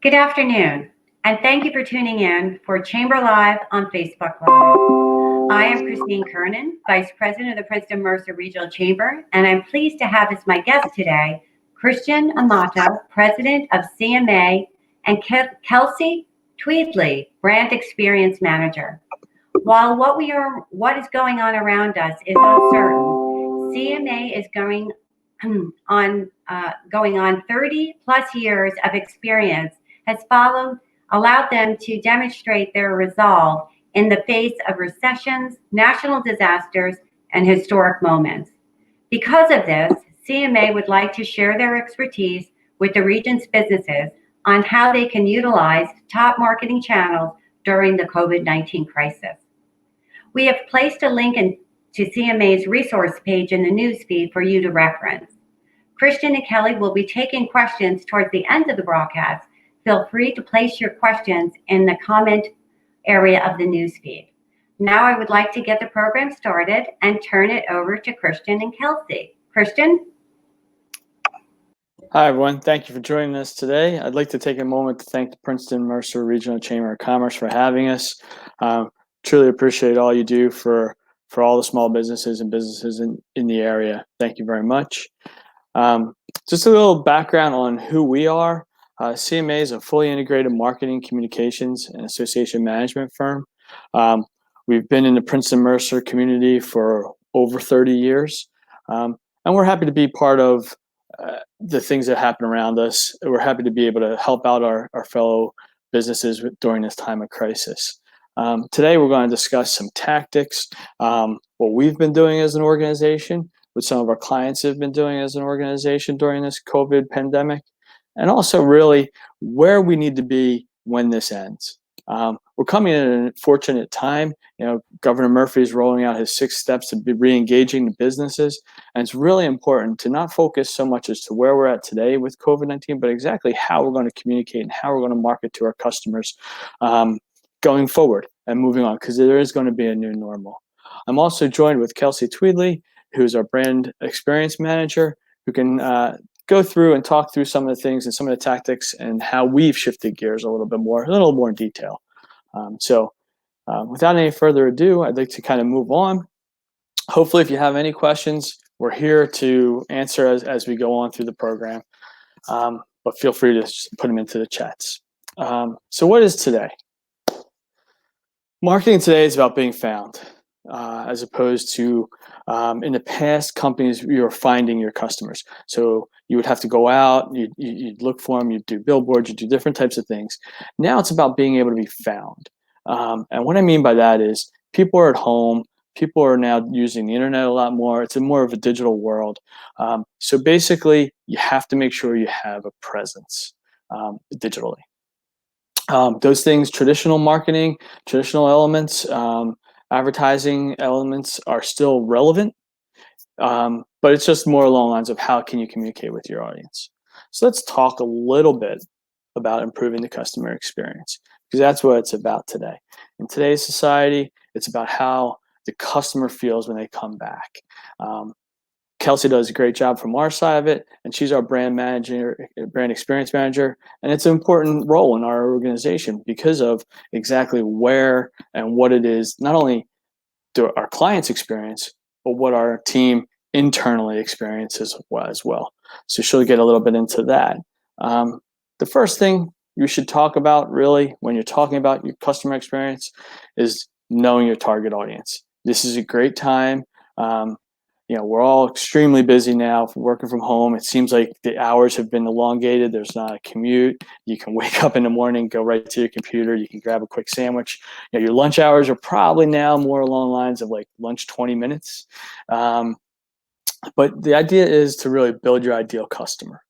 Good afternoon, and thank you for tuning in for Chamber Live on Facebook Live. I am Christine Kernan, Vice President of the Princeton Mercer Regional Chamber, and I'm pleased to have as my guest today Christian Amato, President of CMA, and Kelsey Tweedley, Brand Experience Manager. While what is going on around us is uncertain, CMA is going on 30 plus years of experience has allowed them to demonstrate their resolve in the face of recessions, national disasters, and historic moments. Because of this, CMA would like to share their expertise with the region's businesses on how they can utilize top marketing channels during the COVID-19 crisis. We have placed a link to CMA's resource page in the newsfeed for you to reference. Christian and Kelly will be taking questions towards the end of the broadcast. Feel free to place your questions in the comment area of the newsfeed. Now I would like to get the program started and turn it over to Christian and Kelsey. Christian? Hi, everyone. Thank you for joining us today. I'd like to take a moment to thank the Princeton Mercer Regional Chamber of Commerce for having us. Truly appreciate all you do for all the small businesses and businesses in the area. Thank you very much. Just a little background on who we are. CMA is a fully integrated marketing, communications, and association management firm. We've been in the Princeton Mercer community for over 30 years, and we're happy to be part of the things that happen around us. We're happy to be able to help out our fellow businesses during this time of crisis. Today, we're going to discuss some tactics, what we've been doing as an organization, what some of our clients have been doing as an organization during this COVID pandemic, and also really where we need to be when this ends. We're coming in a fortunate time. Governor Murphy is rolling out his 6 steps to be re-engaging the businesses, and it's really important to not focus so much as to where we're at today with COVID-19, but exactly how we're going to communicate and how we're going to market to our customers going forward and moving on, because there is going to be a new normal. I'm also joined with Kelsey Tweedley, who's our brand experience manager, who can go through and talk through some of the things and some of the tactics and how we've shifted gears a little more in detail. Without any further ado, I'd like to kind of move on. Hopefully, if you have any questions, we're here to answer as we go on through the program. But feel free to just put them into the chats. So what is today? Marketing today is about being found, as opposed to in the past, companies, you're finding your customers. So you would have to go out, you'd look for them, you'd do billboards, you'd do different types of things. Now it's about being able to be found. And what I mean by that is people are at home, people are now using the internet a lot more. It's more of a digital world. So basically, you have to make sure you have a presence digitally. Those things, traditional marketing, traditional elements, advertising elements are still relevant, but it's just more along the lines of how can you communicate with your audience. So let's talk a little bit about improving the customer experience, because that's what it's about today. In today's society, it's about how the customer feels when they come back. Kelsey does a great job from our side of it, and she's our brand experience manager, and it's an important role in our organization because of exactly where and what it is, not only do our clients experience, but what our team internally experiences as well. So she'll get a little bit into that. The first thing you should talk about really when you're talking about your customer experience is knowing your target audience. This is a great time. We're all extremely busy now working from home. It seems like the hours have been elongated. There's not a commute. You can wake up in the morning, go right to your computer. You can grab a quick sandwich. Your lunch hours are probably now more along the lines of like lunch 20 minutes. But the idea is to really build your ideal customer.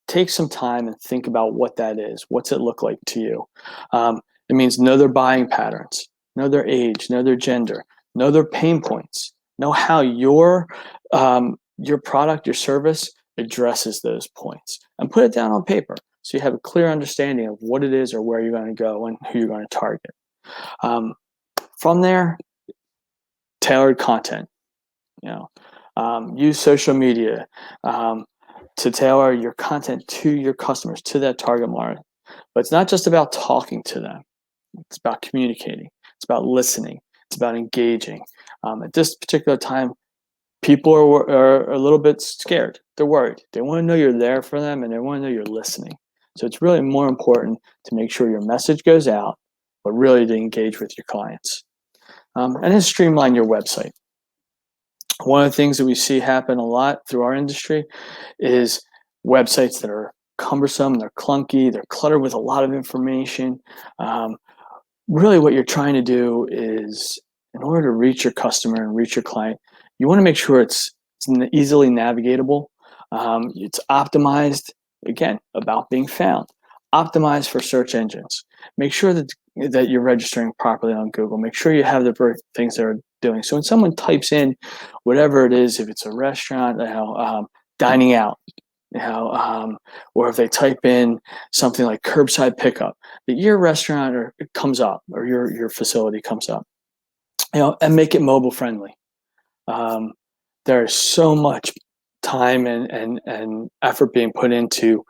Take some time and think about what that is. What's it look like to you? It means know their buying patterns, know their age, know their gender, know their pain points. Know how your product, your service addresses those points, and put it down on paper so you have a clear understanding of what it is or where you're going to go and who you're going to target. From there, tailored content. Use social media to tailor your content to your customers, to that target market. But it's not just about talking to them. It's about communicating. It's about listening. It's about engaging. At this particular time, people are a little bit scared. They're worried. They want to know you're there for them, and they want to know you're listening. So it's really more important to make sure your message goes out, but really to engage with your clients. And then streamline your website. One of the things that we see happen a lot through our industry is websites that are cumbersome, they're clunky, they're cluttered with a lot of information. Really what you're trying to do is, in order to reach your customer and reach your client, you want to make sure it's easily navigatable. It's optimized, again, about being found. Optimized for search engines. Make sure that you're registering properly on Google. Make sure you have the things that are doing. So when someone types in whatever it is, if it's a restaurant, dining out, or if they type in something like curbside pickup, that your restaurant comes up or your facility comes up, and make it mobile friendly. There's so much time and effort being put into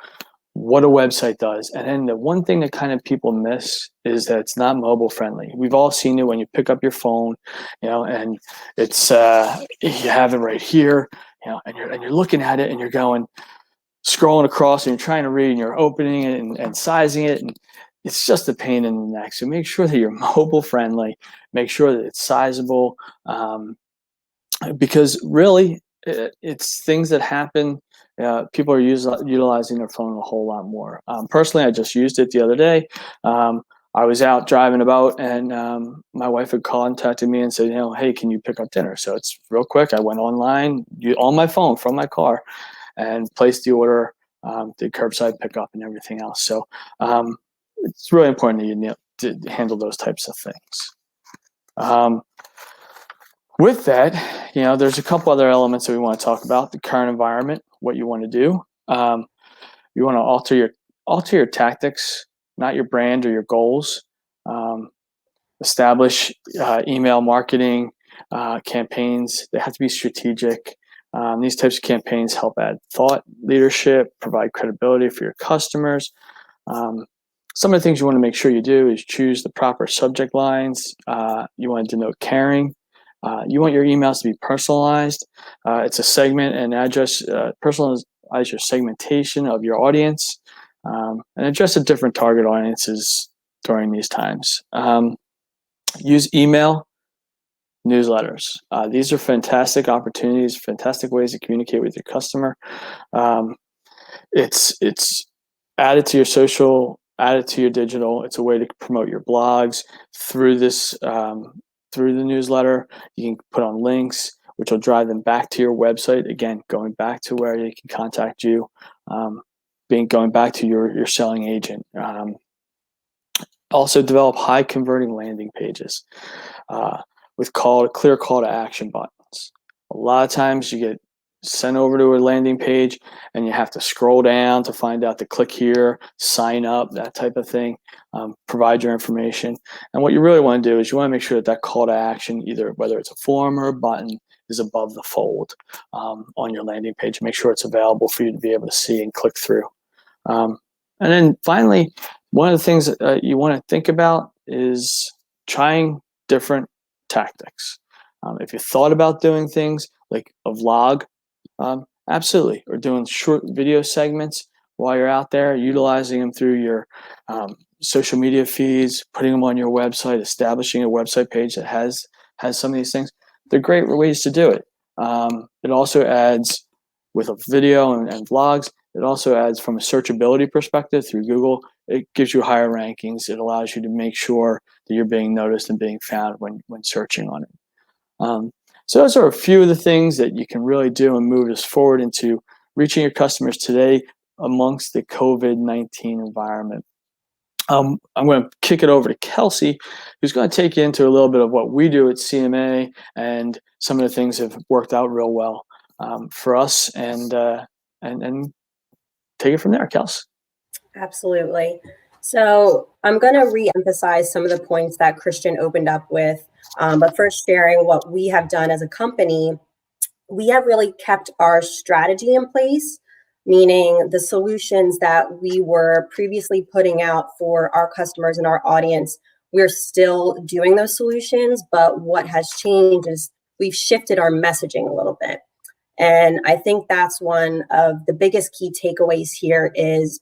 what a website does. And then the one thing that kind of people miss is that it's not mobile friendly. We've all seen it when you pick up your phone, and it's you have it right here, and you're looking at it and you're scrolling across and you're trying to read and you're opening it and sizing it, and it's just a pain in the neck. So make sure that you're mobile friendly, make sure that it's sizable, because really it's things that happen. People are utilizing their phone a whole lot more. Personally, I just used it the other day. I was out driving about, and my wife had contacted me and said, hey, can you pick up dinner? So it's real quick. I went online on my phone from my car and placed the order, did curbside pickup and everything else. So it's really important that you to handle those types of things. With that, there's a couple other elements that we want to talk about: the current environment, what you want to do. You want to alter your tactics, not your brand or your goals. Establish email marketing campaigns. They have to be strategic. These types of campaigns help add thought leadership, provide credibility for your customers. Some of the things you want to make sure you do is choose the proper subject lines. You want to denote caring. You want your emails to be personalized. It's a segment and address, personalize your segmentation of your audience, and address a different target audiences during these times. Use email newsletters. These are fantastic opportunities, fantastic ways to communicate with your customer. It's added to your social, added to your digital. It's a way to promote your blogs through this, through the newsletter. You can put on links, which will drive them back to your website. Again, going back to where they can contact you, going back to your selling agent. Also develop high converting landing pages with clear call to action buttons. A lot of times you get sent over to a landing page and you have to scroll down to find out to click here, sign up, that type of thing, provide your information. And what you really want to do is you want to make sure that call to action, either whether it's a form or a button, is above the fold on your landing page. Make sure it's available for you to be able to see and click through. And then finally, one of the things that you want to think about is trying different tactics. If you thought about doing things like a vlog, absolutely, or doing short video segments while you're out there, utilizing them through your social media feeds, putting them on your website, establishing a website page that has some of these things. They're great ways to do it. It also adds, with a video and vlogs, it also adds from a searchability perspective through Google. It gives you higher rankings. It allows you to make sure that you're being noticed and being found when searching on it. So those are a few of the things that you can really do and move us forward into reaching your customers today amongst the COVID-19 environment. I'm going to kick it over to Kelsey, who's going to take you into a little bit of what we do at CMA and some of the things that have worked out real well for us, and take it from there, Kels. Absolutely. So I'm going to re-emphasize some of the points that Christian opened up with, but first sharing what we have done as a company. We have really kept our strategy in place, meaning the solutions that we were previously putting out for our customers and our audience. We're still doing those solutions, but what has changed is we've shifted our messaging a little bit. And I think that's one of the biggest key takeaways here is,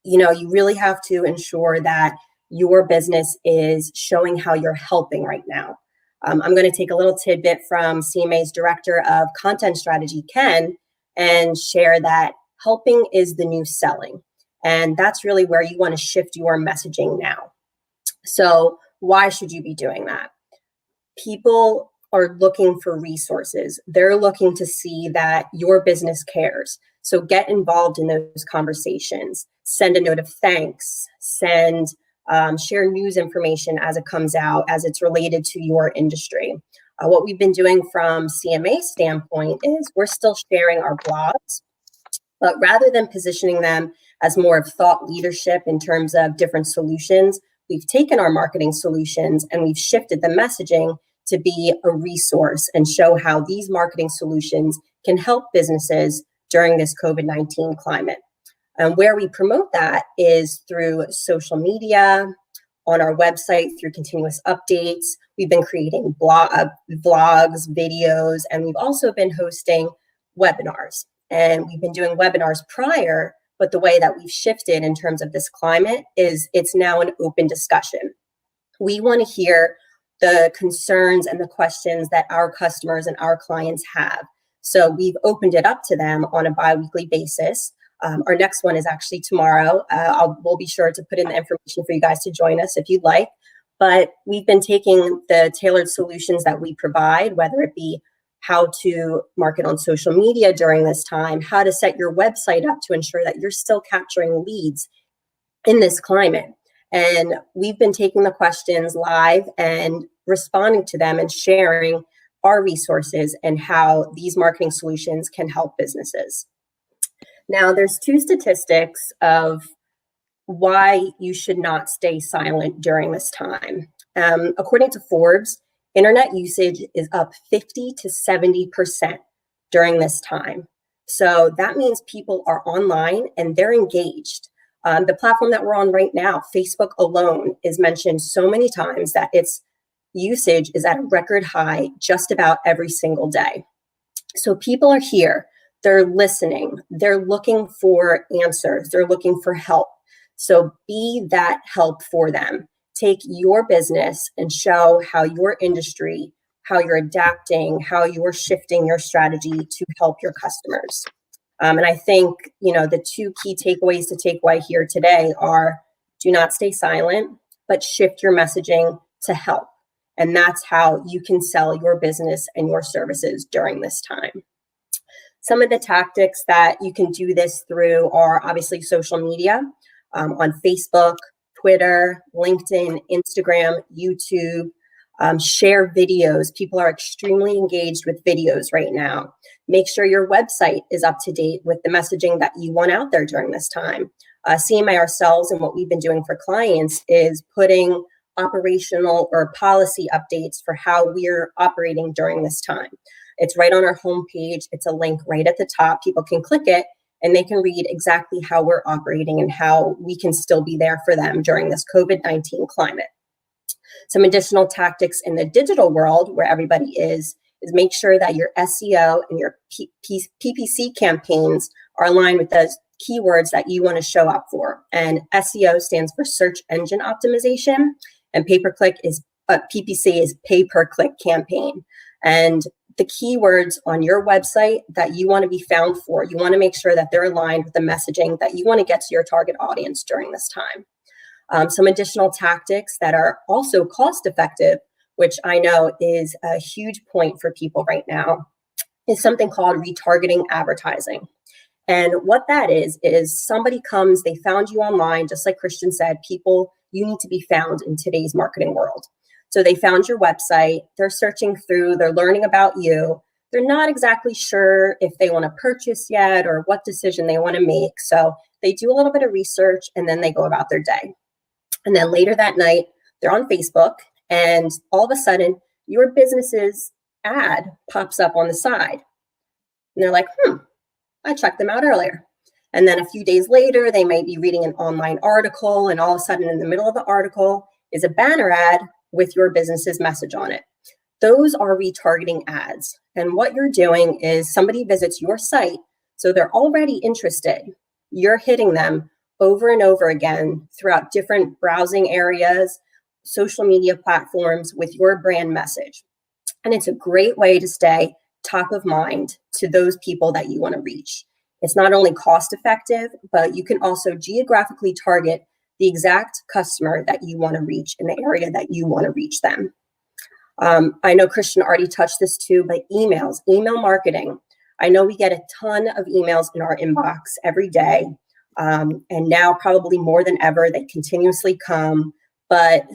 you really have to ensure that your business is showing how you're helping right now. I'm going to take a little tidbit from CMA's Director of Content Strategy, Ken, and share that helping is the new selling. And that's really where you want to shift your messaging now. So why should you be doing that? People are looking for resources. They're looking to see that your business cares. So get involved in those conversations. Send a note of thanks. Share news information as it comes out, as it's related to your industry. What we've been doing from CMA standpoint is we're still sharing our blogs, but rather than positioning them as more of thought leadership in terms of different solutions, we've taken our marketing solutions and we've shifted the messaging to be a resource and show how these marketing solutions can help businesses during this COVID-19 climate. And where we promote that is through social media, on our website, through continuous updates. We've been creating vlogs, videos, and we've also been hosting webinars. And we've been doing webinars prior, but the way that we've shifted in terms of this climate is it's now an open discussion. We want to hear the concerns and the questions that our customers and our clients have. So we've opened it up to them on a bi-weekly basis. Our next one is actually tomorrow. We'll be sure to put in the information for you guys to join us if you'd like. But we've been taking the tailored solutions that we provide, whether it be how to market on social media during this time, how to set your website up to ensure that you're still capturing leads in this climate. And we've been taking the questions live and responding to them and sharing our resources and how these marketing solutions can help businesses. Now, there's two statistics of why you should not stay silent during this time. According to Forbes, internet usage is up 50 to 70% during this time. So that means people are online and they're engaged. The platform that we're on right now, Facebook alone, is mentioned so many times that its usage is at a record high just about every single day. So people are here, they're listening, they're looking for answers, they're looking for help. So be that help for them. Take your business and show how your industry, how you're adapting, how you're shifting your strategy to help your customers. And I think, the two key takeaways to take away here today are do not stay silent, but shift your messaging to help. And that's how you can sell your business and your services during this time. Some of the tactics that you can do this through are obviously social media on Facebook, Twitter, LinkedIn, Instagram, YouTube. Share videos. People are extremely engaged with videos right now. Make sure your website is up to date with the messaging that you want out there during this time. CMA ourselves and what we've been doing for clients is putting operational or policy updates for how we're operating during this time. It's right on our homepage. It's a link right at the top. People can click it and they can read exactly how we're operating and how we can still be there for them during this COVID-19 climate. Some additional tactics in the digital world where everybody is make sure that your SEO and your PPC campaigns are aligned with those keywords that you want to show up for. And SEO stands for search engine optimization, and PPC is pay per click campaign. And the keywords on your website that you want to be found for, you want to make sure that they're aligned with the messaging that you want to get to your target audience during this time. Some additional tactics that are also cost effective, which I know is a huge point for people right now, is something called retargeting advertising. And what that is somebody comes, they found you online, just like Christian said, you need to be found in today's marketing world. So they found your website, they're searching through, they're learning about you. They're not exactly sure if they want to purchase yet or what decision they want to make. So they do a little bit of research and then they go about their day. And then later that night, they're on Facebook and all of a sudden your business's ad pops up on the side. And they're like, I checked them out earlier. And then a few days later, they might be reading an online article, and all of a sudden in the middle of the article is a banner ad with your business's message on it. Those are retargeting ads. And what you're doing is somebody visits your site, so they're already interested. You're hitting them over and over again throughout different browsing areas, social media platforms with your brand message. And it's a great way to stay top of mind to those people that you want to reach. It's not only cost effective, but you can also geographically target the exact customer that you want to reach in the area that you want to reach them. I know Christian already touched this too, but email marketing. I know we get a ton of emails in our inbox every day. And now probably more than ever, they continuously come. But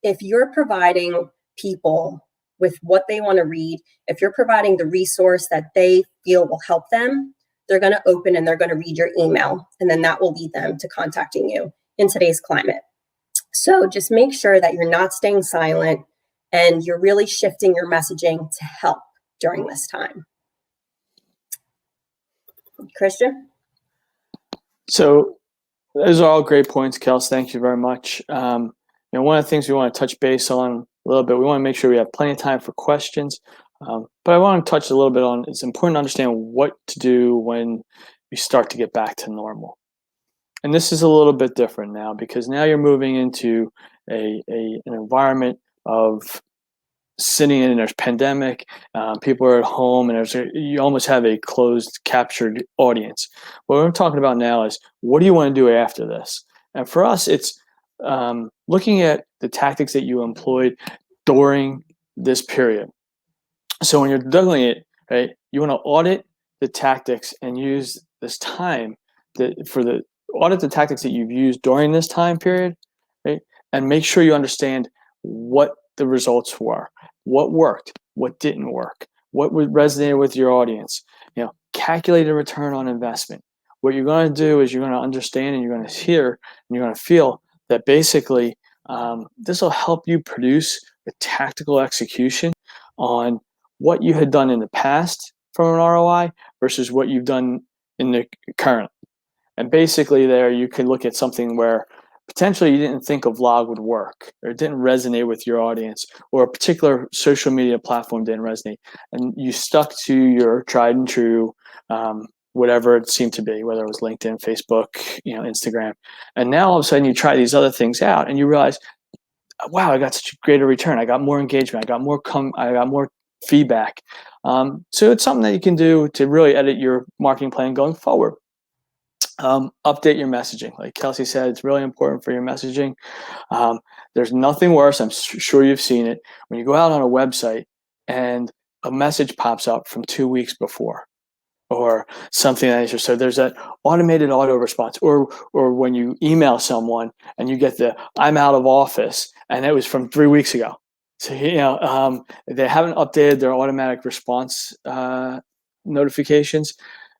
if you're providing people with what they want to read, if you're providing the resource that they feel will help them, they're going to open and they're going to read your email, and then that will lead them to contacting you in today's climate. So just make sure that you're not staying silent and you're really shifting your messaging to help during this time. Christian? So those are all great points, Kels. Thank you very much. One of the things we want to touch base on a little bit, we want to make sure we have plenty of time for questions. But I want to touch a little bit on, it's important to understand what to do when we start to get back to normal. And this is a little bit different now, because now you're moving into an environment of sitting in, there's pandemic, people are at home, and you almost have a closed, captured audience. What I'm talking about now is, what do you want to do after this? And for us, it's looking at the tactics that you employed during this period. So when you're doing it, right, you want to audit the tactics and use this time audit the tactics that you've used during this time period, right, and make sure you understand what the results were, what worked, what didn't work, what resonated with your audience. Calculate a return on investment. What you're going to do is you're going to understand and you're going to hear and you're going to feel that basically this will help you produce a tactical execution on what you had done in the past from an ROI versus what you've done in the current. And basically there you can look at something where potentially you didn't think a vlog would work, or it didn't resonate with your audience, or a particular social media platform didn't resonate, and you stuck to your tried and true whatever it seemed to be, whether it was LinkedIn, Facebook, Instagram. And now all of a sudden you try these other things out and you realize, wow, I got such a greater return. I got more engagement. I got more feedback. So it's something that you can do to really edit your marketing plan going forward. Update your messaging. Like Kelsey said, it's really important for your messaging. There's nothing worse, I'm sure you've seen it, when you go out on a website and a message pops up from 2 weeks before, or something like that. So there's that automated auto response, or when you email someone and you get the "I'm out of office" and it was from 3 weeks ago. So they haven't updated their automatic response notifications.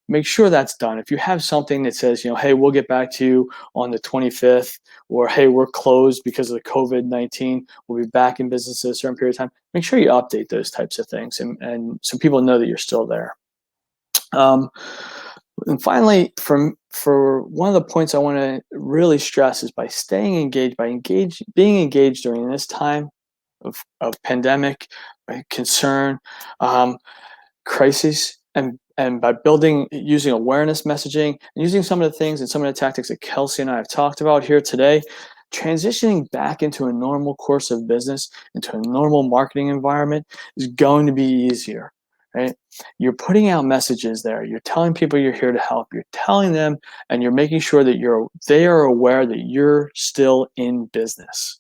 Make sure that's done. If you have something that says, hey, we'll get back to you on the 25th, or hey, we're closed because of the COVID-19, we'll be back in business at a certain period of time, make sure you update those types of things, and so people know that you're still there. And finally, for one of the points I want to really stress is by staying engaged, being engaged during this time of pandemic, concern, crisis, and by using awareness messaging and using some of the things and some of the tactics that Kelsey and I have talked about here today, transitioning back into a normal course of business, into a normal marketing environment is going to be easier, right? You're putting out messages there. You're telling people you're here to help. You're telling them, and you're making sure that they are aware that you're still in business.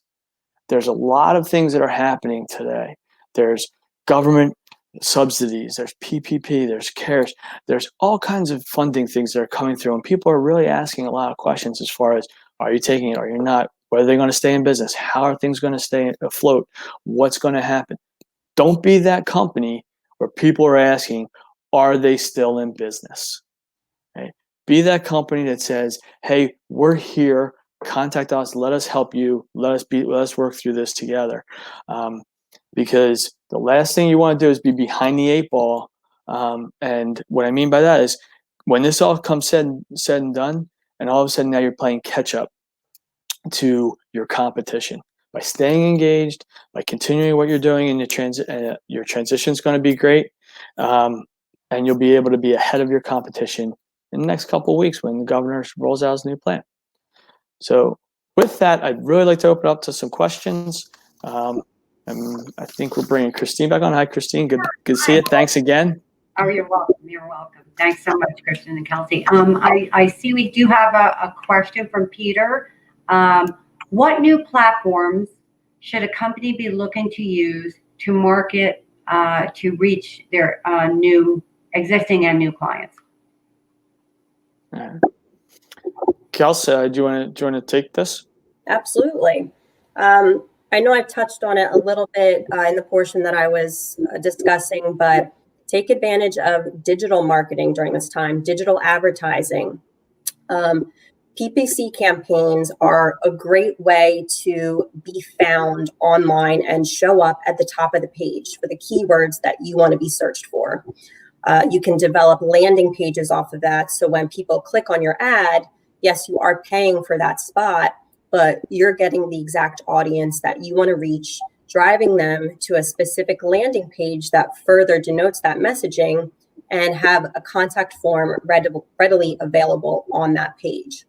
There's a lot of things that are happening today. There's government subsidies, there's PPP, there's CARES, there's all kinds of funding things that are coming through, and people are really asking a lot of questions as far as, are you taking it, are you not? Whether they're going to stay in business? How are things going to stay afloat? What's going to happen? Don't be that company where people are asking, are they still in business? Okay? Be that company that says, hey, we're here, contact us, let us help you, let us work through this together. Because the last thing you want to do is be behind the 8 ball. And what I mean by that is when this all comes said and done, and all of a sudden now you're playing catch up to your competition by staying engaged, by continuing what you're doing, and your transition is going to be great, and you'll be able to be ahead of your competition in the next couple of weeks when the governor rolls out his new plan. So with that, I'd really like to open up to some questions. And I think we're bringing Christine back on. Hi, Christine. Good to see you. Thanks again. Oh, you're welcome. You're welcome. Thanks so much, Kristen and Kelsey. I see we do have a question from Peter. What new platforms should a company be looking to use to market to reach their existing and new clients? Kelsey, do you want to take this? Absolutely. I know I've touched on it a little bit in the portion that I was discussing, but take advantage of digital marketing during this time, digital advertising. PPC campaigns are a great way to be found online and show up at the top of the page for the keywords that you want to be searched for. You can develop landing pages off of that. So when people click on your ad, yes, you are paying for that spot, but you're getting the exact audience that you want to reach, driving them to a specific landing page that further denotes that messaging, and have a contact form readily available on that page.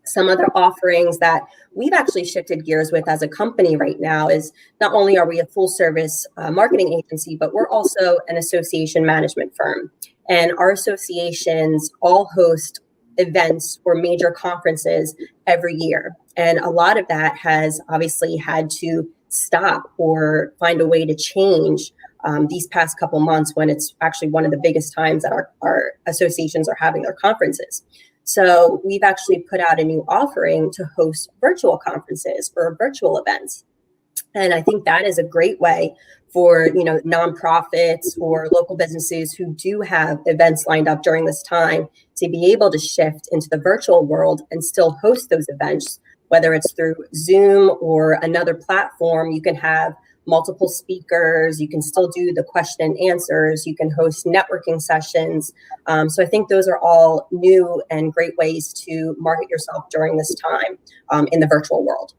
Some other offerings that we've actually shifted gears with as a company right now is not only are we a full service marketing agency, but we're also an association management firm. And our associations all host events or major conferences every year. And a lot of that has obviously had to stop or find a way to change these past couple months when it's actually one of the biggest times that our associations are having their conferences. So we've actually put out a new offering to host virtual conferences or virtual events. And I think that is a great way for, nonprofits or local businesses who do have events lined up during this time to be able to shift into the virtual world and still host those events, whether it's through Zoom or another platform. You can have multiple speakers, you can still do the question and answers, you can host networking sessions. So I think those are all new and great ways to market yourself during this time in the virtual world.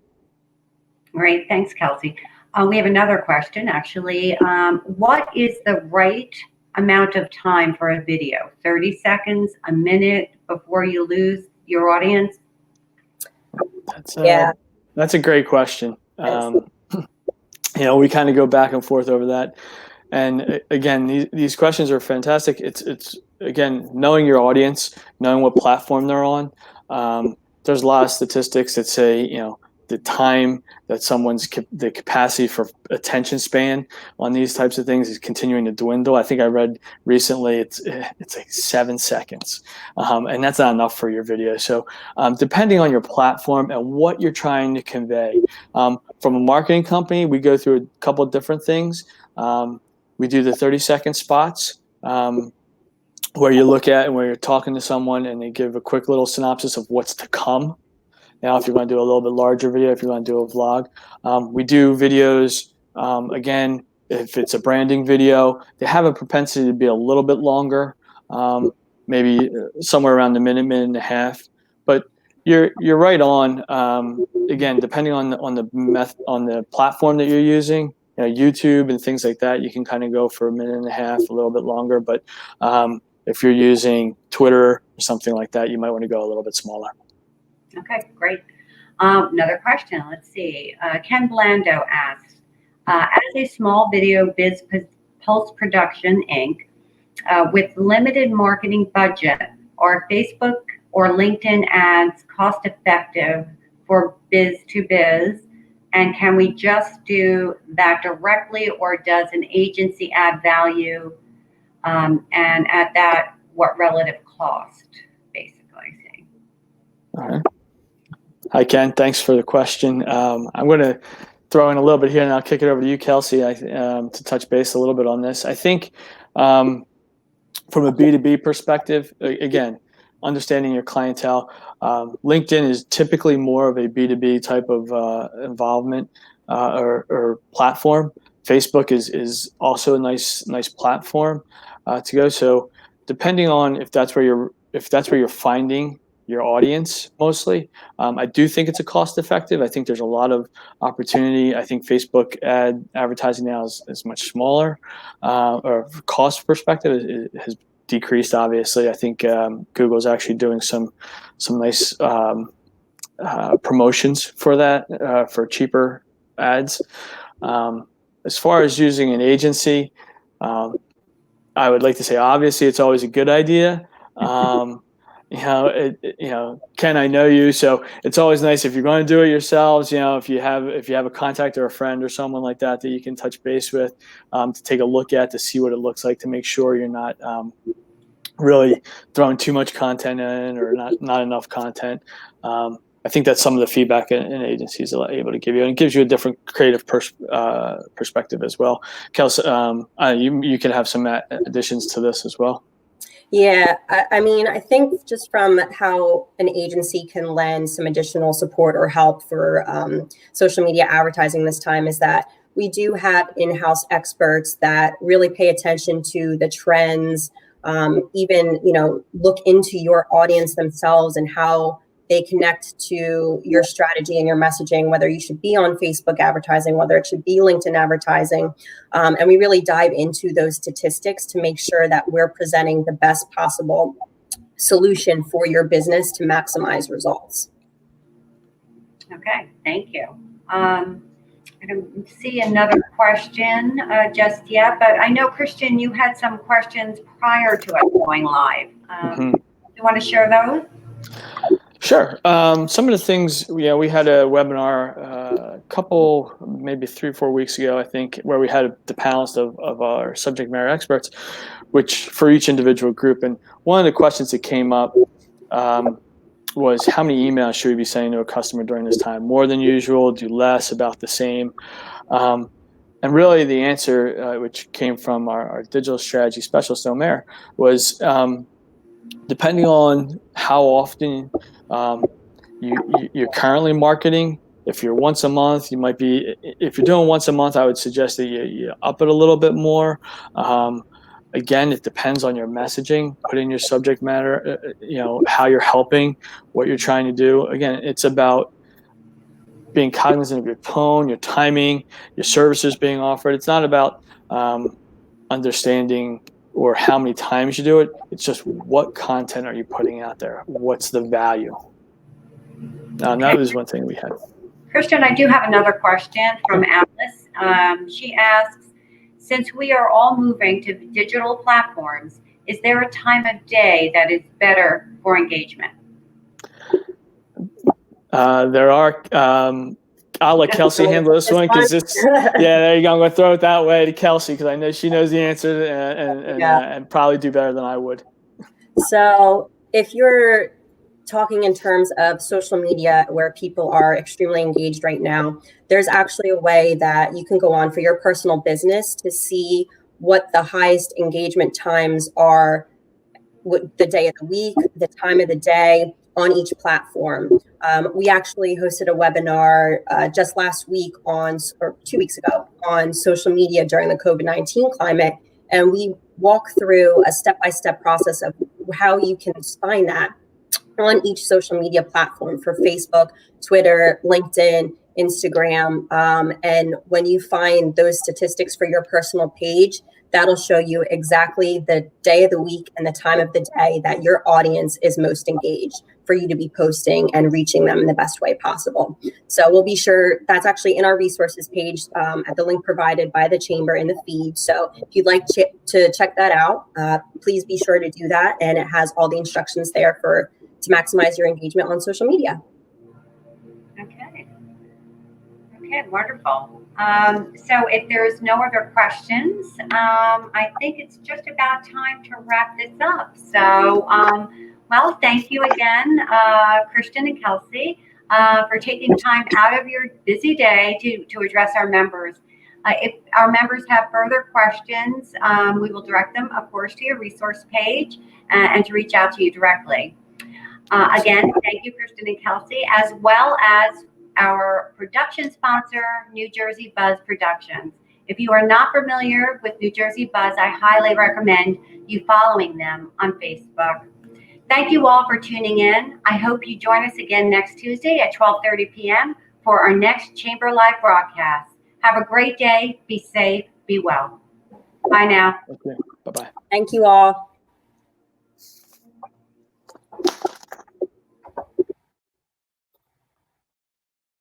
Great, thanks, Kelsey. We have another question, actually. What is the right amount of time for a video? 30 seconds, a minute before you lose your audience? That's a great question. We kind of go back and forth over that. And again, these questions are fantastic. It's again, knowing your audience, knowing what platform they're on. There's a lot of statistics that say, the time that the capacity for attention span on these types of things is continuing to dwindle. I think I read recently it's like 7 seconds, and that's not enough for your video. So depending on your platform and what you're trying to convey, from a marketing company, we go through a couple of different things. We do the 30-second spots, where you look at and where you're talking to someone and they give a quick little synopsis of what's to come. Now, if you're going to do a little bit larger video, if you're going to do a vlog, we do videos, again, if it's a branding video, they have a propensity to be a little bit longer, maybe somewhere around the minute and a half. But you're right on. Again, depending on the platform that you're using, YouTube and things like that, you can kind of go for a minute and a half, a little bit longer. But if you're using Twitter or something like that, you might want to go a little bit smaller. Okay, great. Another question. Let's see. Ken Blando asks, as a small video biz post-production Inc., with limited marketing budget, are Facebook or LinkedIn ads cost-effective for biz to biz? And can we just do that directly, or does an agency add value? And at that, what relative cost, basically? All right. Hi, Ken. Thanks for the question. I'm going to throw in a little bit here, and I'll kick it over to you, Kelsey, to touch base a little bit on this. I think from a B2B perspective, again, understanding your clientele, LinkedIn is typically more of a B2B type of involvement or platform. Facebook is also a nice platform to go. So depending on if that's where if that's where you're finding your audience mostly, I do think it's a cost effective. I think there's a lot of opportunity. I think Facebook advertising now is much smaller, or cost perspective it has decreased. Obviously, I think Google's actually doing some nice promotions for that, for cheaper ads. As far as using an agency, I would like to say obviously it's always a good idea. Ken, I know you, so it's always nice if you're going to do it yourselves. If you have a contact or a friend or someone like that you can touch base with, to take a look at, to see what it looks like, to make sure you're not really throwing too much content in, or not enough content. I think that's some of the feedback an agencies are able to give you, and it gives you a different creative perspective as well. Kelsey, you can have some additions to this as well. Yeah, I mean, I think just from how an agency can lend some additional support or help for social media advertising this time is that we do have in-house experts that really pay attention to the trends, even, look into your audience themselves and how they connect to your strategy and your messaging, whether you should be on Facebook advertising, whether it should be LinkedIn advertising. And we really dive into those statistics to make sure that we're presenting the best possible solution for your business to maximize results. Okay, thank you. I don't see another question just yet, but I know, Christian, you had some questions prior to us going live. You want to share those? Sure. Some of the things, we had a webinar a couple, maybe 3 or 4 weeks ago, I think, where we had the panelists of our subject matter experts, which for each individual group. And one of the questions that came up was, how many emails should we be sending to a customer during this time? More than usual, do less, about the same? And really the answer, which came from our digital strategy specialist, Omer, was depending on how often you're currently marketing. If you're once a month, if you're doing once a month, I would suggest that you up it a little bit more. Again, it depends on your messaging, put in your subject matter, how you're helping, what you're trying to do. Again, it's about being cognizant of your tone, your timing, your services being offered. It's not about understanding or how many times you do it. It's just, what content are you putting out there? What's the value? That was one thing we had. Christian, I do have another question from Alice. She asks, since we are all moving to digital platforms, is there a time of day that is better for engagement? There are. I'll let Kelsey handle this one, because there you go. I'm going to throw it that way to Kelsey, because I know she knows the answer and probably do better than I would. So if you're talking in terms of social media where people are extremely engaged right now, there's actually a way that you can go on for your personal business to see what the highest engagement times are, the day of the week, the time of the day on each platform. We actually hosted a webinar just last week or 2 weeks ago on social media during the COVID-19 climate. And we walk through a step-by-step process of how you can find that on each social media platform for Facebook, Twitter, LinkedIn, Instagram. And when you find those statistics for your personal page, that'll show you exactly the day of the week and the time of the day that your audience is most engaged for you to be posting and reaching them in the best way possible. So we'll be sure, that's actually in our resources page at the link provided by the Chamber in the feed. So if you'd like to check that out, please be sure to do that. And it has all the instructions there to maximize your engagement on social media. Okay, wonderful. So if there's no other questions, I think it's just about time to wrap this up. So, well, thank you again, Christian and Kelsey, for taking time out of your busy day to address our members. If our members have further questions, we will direct them, of course, to your resource page and to reach out to you directly. Again, thank you, Christian and Kelsey, as well as our production sponsor, New Jersey Buzz Productions. If you are not familiar with New Jersey Buzz, I highly recommend you following them on Facebook. Thank you all for tuning in. I hope you join us again next Tuesday at 12:30 p.m. for our next Chamber Live broadcast. Have a great day. Be safe. Be well. Bye now. Okay. Bye-bye. Thank you all.